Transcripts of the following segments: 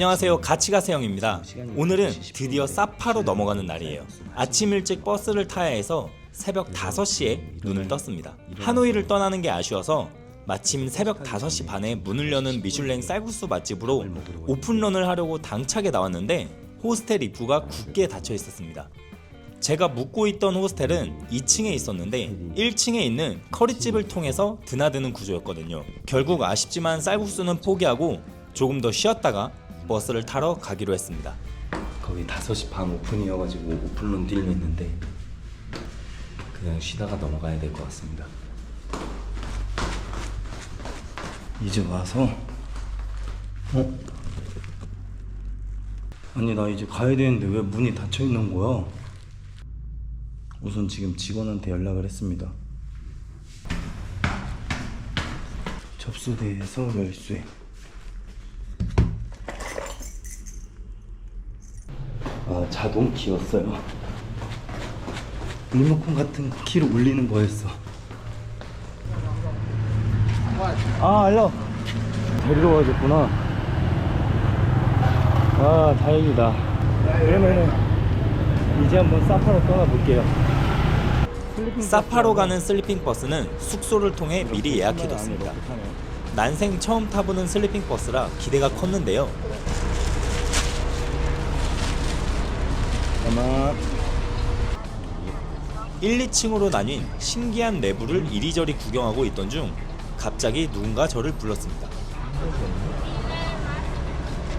안녕하세요, 가치가세형입니다. 오늘은 드디어 사파로 넘어가는 날이에요. 아침 일찍 버스를 타야 해서 새벽 5시에 눈을 떴습니다. 하노이를 떠나는 게 아쉬워서 마침 새벽 5시 반에 문을 여는 미슐랭 쌀국수 맛집으로 오픈런을 하려고 당차게 나왔는데 호스텔 입구가 굳게 닫혀 있었습니다. 제가 묵고 있던 호스텔은 2층에 있었는데 1층에 있는 커리집을 통해서 드나드는 구조였거든요. 결국 아쉽지만 쌀국수는 포기하고 조금 더 쉬었다가 버스를 타러 가기로 했습니다. 거의 5시 반 오픈이어가지고 오픈런 딜이 있는데 그냥 쉬다가 넘어가야 될 것 같습니다. 이제 와서 아니 나 이제 가야 되는데 왜 문이 닫혀 있는 거야? 우선 지금 직원한테 연락을 했습니다. 접수대에서 열쇠. 아, 자동 키였어요. 리모컨 같은 키로 올리는 거였어. 아, 알려. 데리러 와줬구나. 아, 다행이다. 그러면은 이제 한번 사파로 떠나볼게요. 사파로 가는 슬리핑 버스는 숙소를 통해 미리 예약해뒀습니다. 난생 처음 타보는 슬리핑 버스라 기대가 컸는데요. 아마 1, 2층으로 나뉜 신기한 내부를 이리저리 구경하고 있던 중 갑자기 누군가 저를 불렀습니다.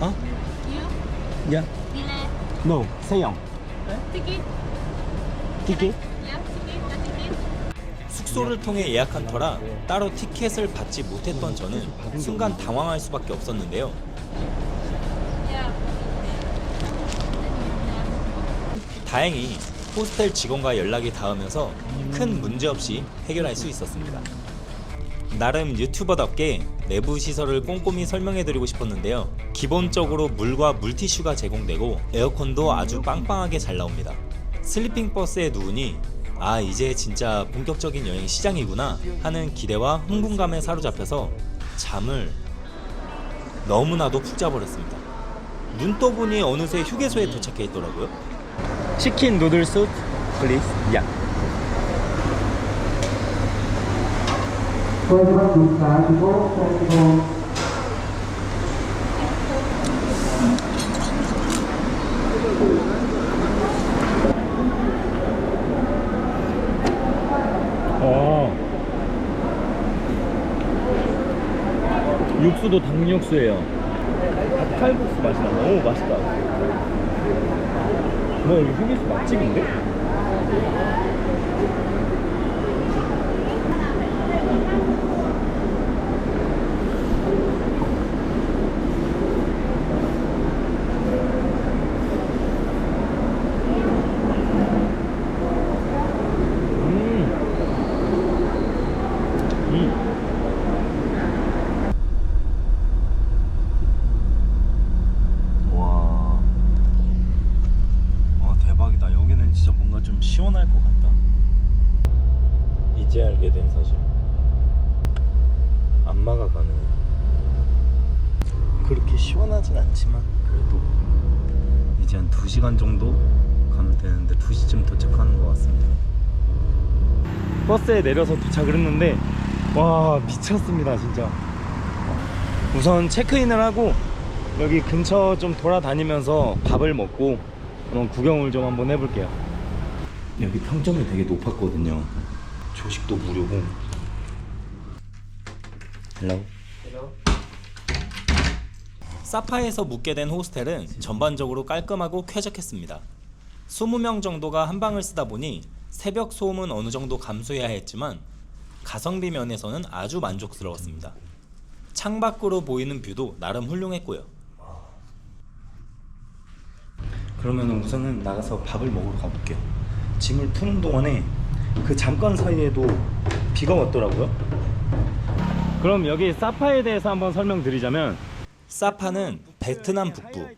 어? You? 야? Delay. No, 세영. Ticket. 티켓? Yeah, ticket. The ticket. 숙소를 통해 예약한 터라 따로 티켓을 받지 못했던 저는 순간 당황할 수밖에 없었는데요. Yeah. 다행히 호스텔 직원과 연락이 닿으면서 큰 문제 없이 해결할 수 있었습니다. 나름 유튜버답게 내부 시설을 꼼꼼히 설명해드리고 싶었는데요. 기본적으로 물과 물티슈가 제공되고 에어컨도 아주 빵빵하게 잘 나옵니다. 슬리핑 버스에 누우니 아, 이제 진짜 본격적인 여행 시장이구나 하는 기대와 흥분감에 사로잡혀서 잠을 너무나도 푹 자버렸습니다. 눈 떠보니 어느새 휴게소에 도착해 있더라고요. 치킨 누들 숲, 플리즈. 야. 육수도 닭육수예요. 닭칼국수 맛이 나. 너무 맛있다. 뭐 여기 휴게소 맛집인데? 좀 시원할 것 같다. 이제 알게 된 사실. 안마가 가능해. 그렇게 시원하진 않지만 그래도 이제 한 2시간 정도 가면 되는데 2시쯤 도착하는 것 같습니다. 버스에 내려서 도착을 했는데 와, 미쳤습니다 진짜. 우선 체크인을 하고 여기 근처 좀 돌아다니면서 밥을 먹고 한번 구경을 좀 한번 해볼게요. 여기 평점이 되게 높았거든요. 조식도 무료고. 헬로. 사파에서 묵게 된 호스텔은 전반적으로 깔끔하고 쾌적했습니다. 20명 정도가 한 방을 쓰다 보니 새벽 소음은 어느 정도 감수해야 했지만 가성비 면에서는 아주 만족스러웠습니다. 창밖으로 보이는 뷰도 나름 훌륭했고요. 그러면 우선은 나가서 밥을 먹으러 가볼게요. 짐을 푸는 동안에 그 잠깐 사이에도 비가 왔더라고요. 그럼 여기 사파에 대해서 한번 설명드리자면 사파는 베트남 북부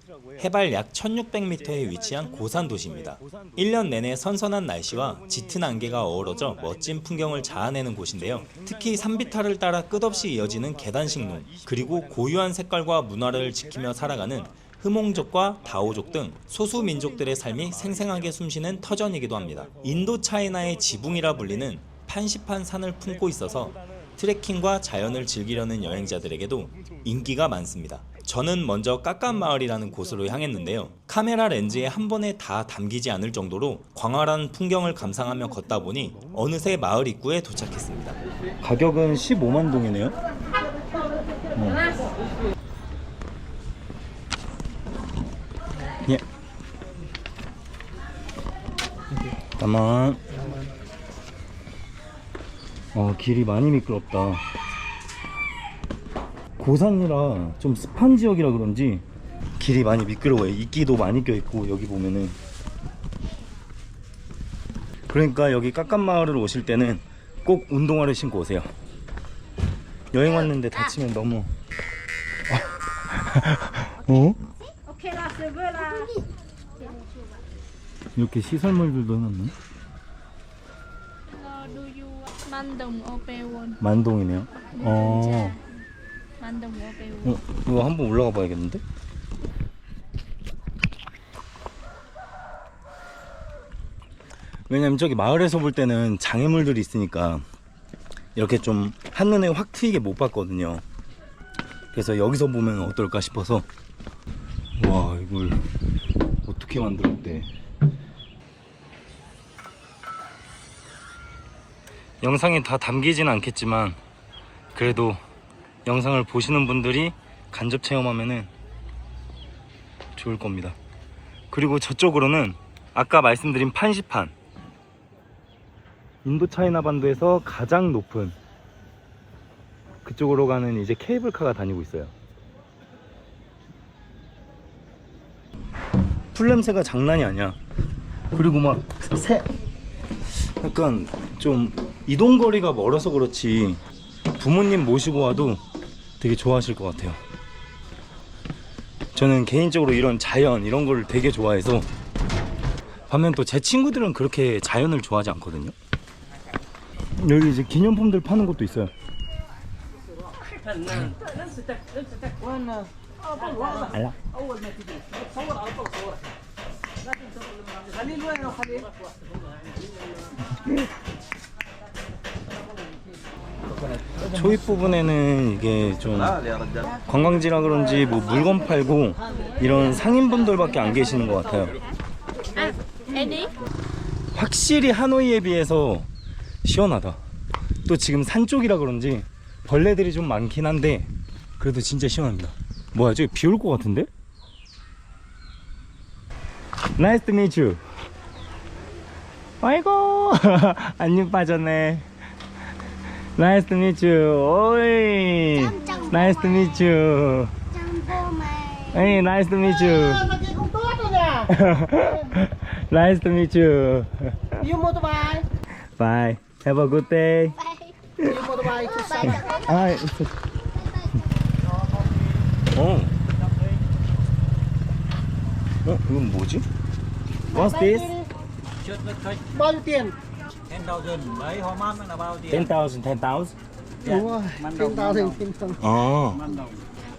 해발 약 1600m에 위치한 고산 도시입니다. 1년 내내 선선한 날씨와 짙은 안개가 어우러져 멋진 풍경을 자아내는 곳인데요. 특히 산비탈을 따라 끝없이 이어지는 계단식 로 그리고 고유한 색깔과 문화를 지키며 살아가는 흐몽족과 다오족 등 소수 민족들의 삶이 생생하게 숨쉬는 터전이기도 합니다. 인도 차이나의 지붕이라 불리는 판시판 산을 품고 있어서 트레킹과 자연을 즐기려는 여행자들에게도 인기가 많습니다. 저는 먼저 까깐마을이라는 곳으로 향했는데요. 카메라 렌즈에 한 번에 다 담기지 않을 정도로 광활한 풍경을 감상하며 걷다 보니 어느새 마을 입구에 도착했습니다. 가격은 15만 동이네요. 예. 잠깐만. 길이 많이 미끄럽다. 고산이라 좀 습한 지역이라 그런지 길이 많이 미끄러워요. 이끼도 많이 껴있고 여기 보면은. 그러니까 여기 까깐마을을 오실 때는 꼭 운동화를 신고 오세요. 여행 왔는데 다치면 너무 어? 이렇게 시설물들도 해놨네. 만동 오페원. 만동이네요. 만동 오페원. 이거 한번 올라가 봐야겠는데? 왜냐면 저기 마을에서 볼 때는 장애물들이 있으니까 이렇게 좀 한눈에 확 트이게 못 봤거든요. 그래서 여기서 보면 어떨까 싶어서. 와, 이걸 어떻게 만들었대. 영상에 다 담기진 않겠지만 그래도 영상을 보시는 분들이 간접 체험하면은 좋을 겁니다. 그리고 저쪽으로는 아까 말씀드린 판시판, 인도 차이나 반도에서 가장 높은 그쪽으로 가는 이제 케이블카가 다니고 있어요. 풀 냄새가 장난이 아니야. 그리고 막 약간 좀 이동거리가 멀어서 그렇지 부모님 모시고 와도 되게 좋아하실 것 같아요. 저는 개인적으로 이런 자연 이런 걸 되게 좋아해서. 반면 또 제 친구들은 그렇게 자연을 좋아하지 않거든요. 여기 이제 기념품들 파는 곳도 있어요. 알라. 초입 부분에는 이게 좀 관광지라 그런지 뭐 물건 팔고 이런 상인분들밖에 안 계시는 것 같아요. 확실히 하노이에 비해서 시원하다. 또 지금 산 쪽이라 그런지 벌레들이 좀 많긴 한데 그래도 진짜 시원합니다. 뭐야, 저기 비 올 것 같은데? Nice to meet you. 아이고 안녕 빠졌네. Nice to meet you. 오이. Nice to meet you. Hey, nice to meet you. Nice to meet you. You motorbike. Bye. Have a good day. You motorbike to Sam. 아, 이건 뭐지? What's this? Bao nhiêu tiền? 10,000 đấy hoa mát là bao tiền? 10,000, 10,000. Đúng rồi. 10,000 10,000. 어.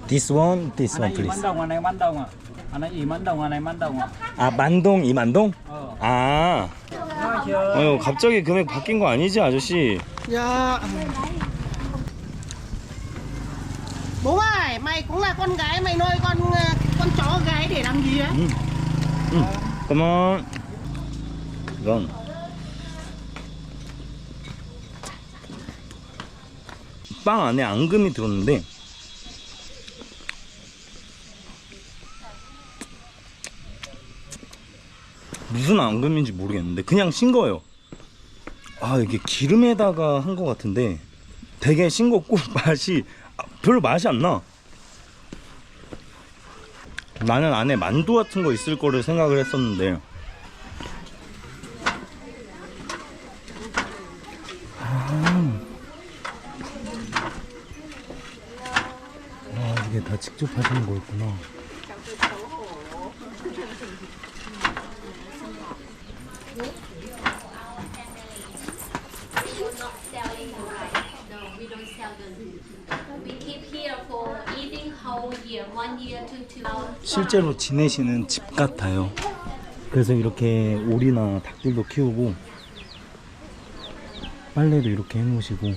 This one, this one, Anh này please. mắn đồng, anh này mắn đồng à? Anh này ý mắn đồng, anh này mắn đồng à? 아, 만동, 이만동? Ờ. 아. Nói chưa? 갑자기 금액 바뀐 거 아니지, 아저씨? Dạ. Bố ơi, mày cũng là con gái, mày nuôi con chó gái để làm gì á? 잠깐만. 이건 빵 안에 앙금이 들었는데 무슨 앙금인지 모르겠는데 그냥 싱거워요. 아, 이게 기름에다가 한 것 같은데 되게 싱겁고 맛이 별로 맛이 안 나. 나는 안에 만두 같은 거 있을 거를 생각을 했었는데 이게 다 직접 하시는 거였구나. We don't sell them. We keep here for eating whole year. 실제로 지내시는 집 같아요. 그래서 이렇게 오리나 닭들도 키우고 빨래도 이렇게 해놓으시고.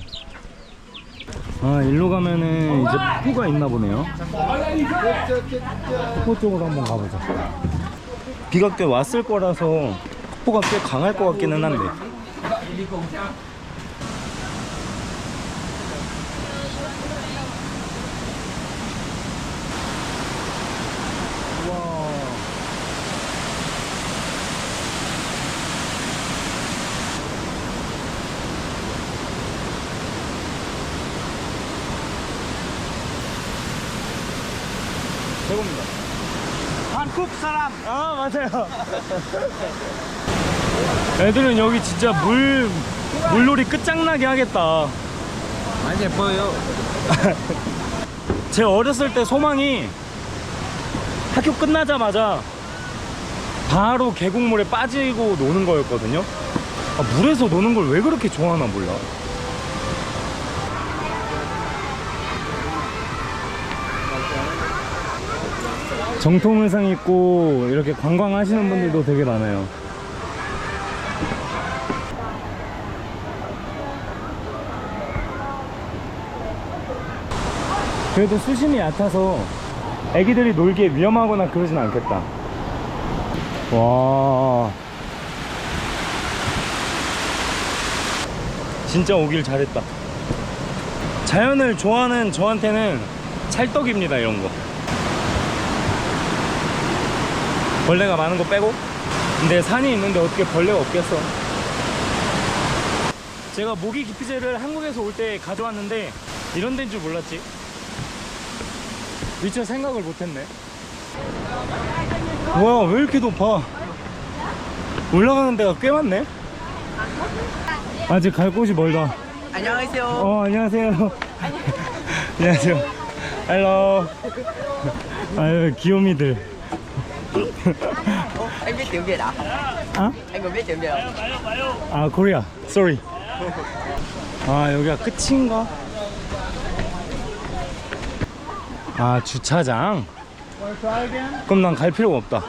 아, 일로 가면은 이제 폭포가 있나 보네요. 폭포 쪽으로 한번 가보자. 비가 꽤 왔을 거라서 폭포가 꽤 강할 것 같기는 한데. 최고입니다. 한국 사람. 아, 맞아요. 애들은 여기 진짜 물놀이 끝장나게 하겠다. 많이 예뻐요. 제 어렸을 때 소망이 학교 끝나자마자 바로 계곡물에 빠지고 노는 거였거든요. 아, 물에서 노는 걸 왜 그렇게 좋아하나 몰라. 정통 의상 입고 이렇게 관광하시는 분들도 되게 많아요. 그래도 수심이 얕아서 애기들이 놀기에 위험하거나 그러진 않겠다. 와, 진짜 오길 잘했다. 자연을 좋아하는 저한테는 찰떡입니다, 이런 거. 벌레가 많은 거 빼고. 근데 산이 있는데 어떻게 벌레가 없겠어. 제가 모기 기피제를 한국에서 올 때 가져왔는데 이런 데인 줄 몰랐지. 미처 생각을 못했네. 와, 왜 이렇게 높아. 올라가는 데가 꽤 많네. 아직 갈 곳이 멀다. 안녕하세요. 안녕하세요. 안녕하세요. 헬로. 아유, 귀요미들. Anh biết tiếng Việt à? 아? Anh có biết tiếng Việt không? 아, 코리아. Sorry. 아, 여기가 끝인가? 아, 주차장. 그럼 난 갈 필요가 없다.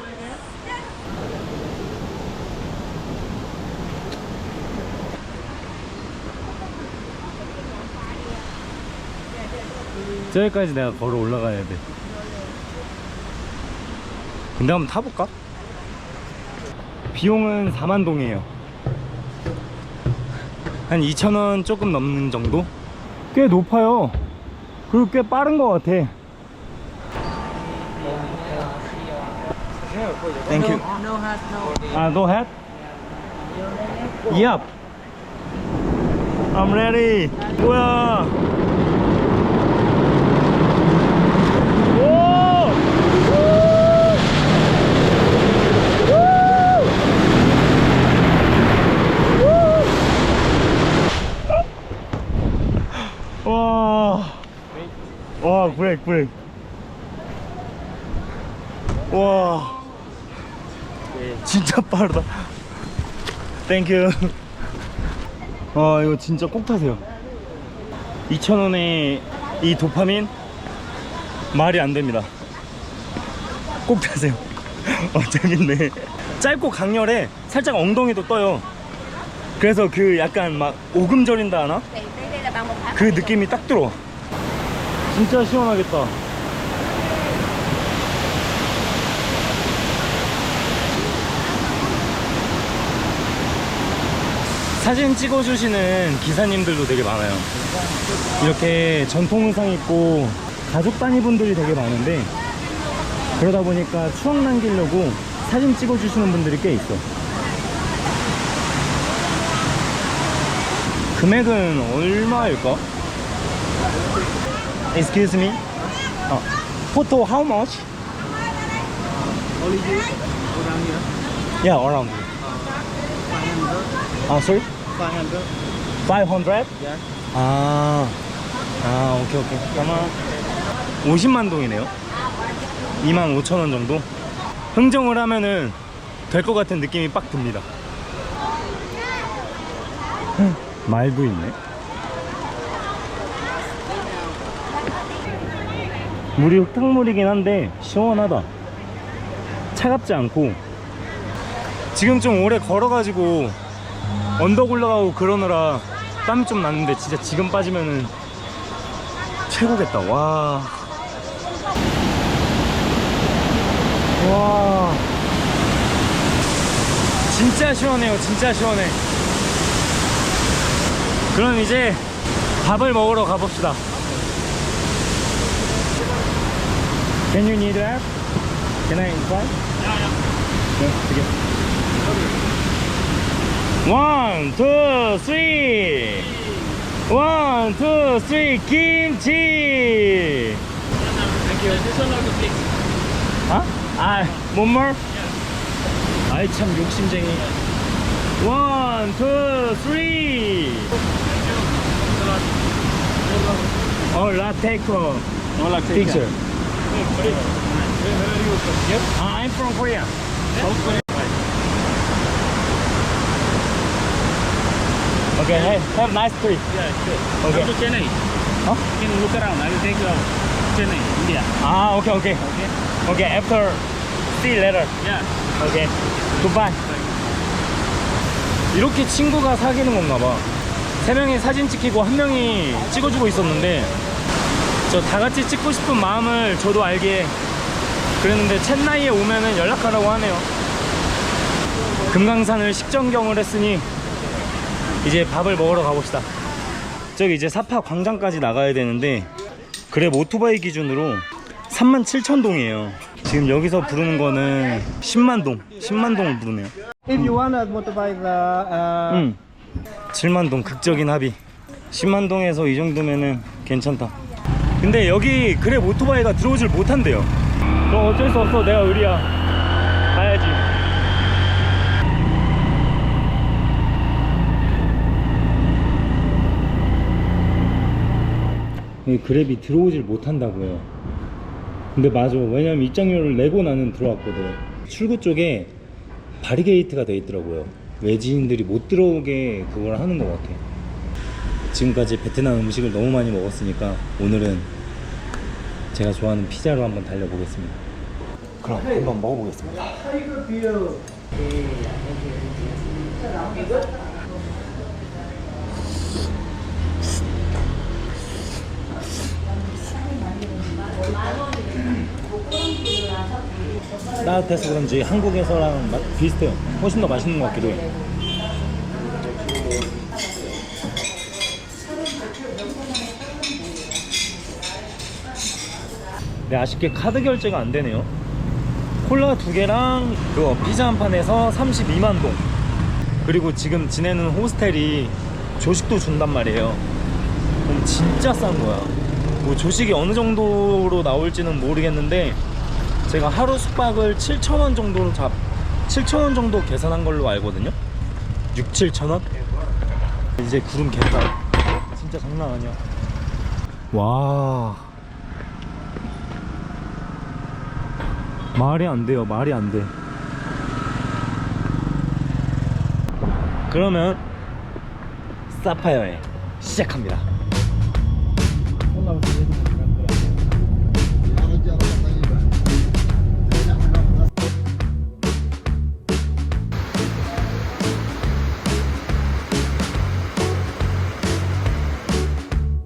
저기까지 내가 걸어 올라가야 돼. 근데 한번 타볼까? 비용은 4만 동이에요. 한 2,000원 조금 넘는 정도? 꽤 높아요. 그리고 꽤 빠른 것 같아. Thank you. No hat, no. 아, no hat? Yep. I'm ready. 뭐야? 와, 브레이크. 와, 진짜 빠르다. 땡큐. 이거 진짜 꼭 타세요. 2,000원에 이 도파민 말이 안 됩니다. 꼭 타세요. 재밌네. 짧고 강렬해. 살짝 엉덩이도 떠요. 그래서 그 약간 막 오금 저린다 하나? 그 느낌이 딱 들어. 진짜 시원하겠다. 사진 찍어주시는 기사님들도 되게 많아요. 이렇게 전통 의상 입고 가족 단위 분들이 되게 많은데, 그러다 보니까 추억 남기려고 사진 찍어주시는 분들이 꽤 있어. 금액은 얼마일까? Excuse me? Photo how much? Only you around here. Yeah, around. Sorry? 500. 500? Yeah. 오케이. 그러면 50만 동이네요. 25,000원 정도? 흥정을 하면은 될 것 같은 느낌이 빡 듭니다. 말도 있네. 물이 흙탕물이긴 한데 시원하다. 차갑지 않고. 지금 좀 오래 걸어가지고 언덕 올라가고 그러느라 땀이 좀 났는데 진짜 지금 빠지면은 최고겠다. 와. 와. 진짜 시원해요. 진짜 시원해. 그럼 이제 밥을 먹으러 가봅시다. Can you need that? Can I invite? 네, 되게. 1, 2, 3. 1, 2, 3. 김치. Thank you. This one or the six? 아? 아, one more? 아이 참 욕심쟁이. 1, 2, 3. 라테코. Picture. I'm from Korea. South Korea. Okay, hey, have a nice trip. Yeah, sure. Okay. Come to Chennai. Huh? You can look around. I will take you out. Chennai, India. Ah, okay, okay. Okay? Okay, after see you later. Yeah. Okay, goodbye. 이렇게 친구가 사귀는 건가 봐. 세 명이 사진 찍히고 한 명이 찍어주고 있었는데 저 다 같이 찍고 싶은 마음을 저도 알게 그랬는데 첸나이에 오면은 연락하라고 하네요. 금강산을 식전경을 했으니 이제 밥을 먹으러 가봅시다. 저기 이제 사파 광장까지 나가야 되는데 그랩 오토바이 기준으로 37,000동이에요. 지금 여기서 부르는 거는 10만동 10만동을 부르네요. If you want a motorbike, 7만동 극적인 합의. 10만동에서 이 정도면은 괜찮다. 근데 여기 그랩 오토바이가 들어오질 못한대요. 그럼 어쩔 수 없어. 내가 의리야. 가야지. 이 그랩이 들어오질 못한다고요. 근데 맞아. 왜냐면 입장료를 내고 나는 들어왔거든. 출구 쪽에 바리게이트가 돼 있더라고요. 외지인들이 못 들어오게 그걸 하는 것 같아. 지금까지 베트남 음식을 너무 많이 먹었으니까 오늘은 제가 좋아하는 피자로 한번 달려보겠습니다. 그럼 한번 먹어보겠습니다. 따뜻해서 그런지 한국에서랑 비슷해요. 훨씬 더 맛있는 것 같기도 해. 네, 아쉽게 카드 결제가 안 되네요. 콜라 2개랑 그거 피자 한 판에서 32만동. 그리고 지금 지내는 호스텔이 조식도 준단 말이에요. 그럼 진짜 싼 거야. 뭐 조식이 어느 정도로 나올지는 모르겠는데 제가 하루 숙박을 7,000원 정도로 7,000원 정도 계산한 걸로 알거든요. 6, 7,000원? 이제 구름 개다. 진짜 장난 아니야. 와. 말이 안 돼요. 말이 안 돼. 그러면 사파 여행 시작합니다.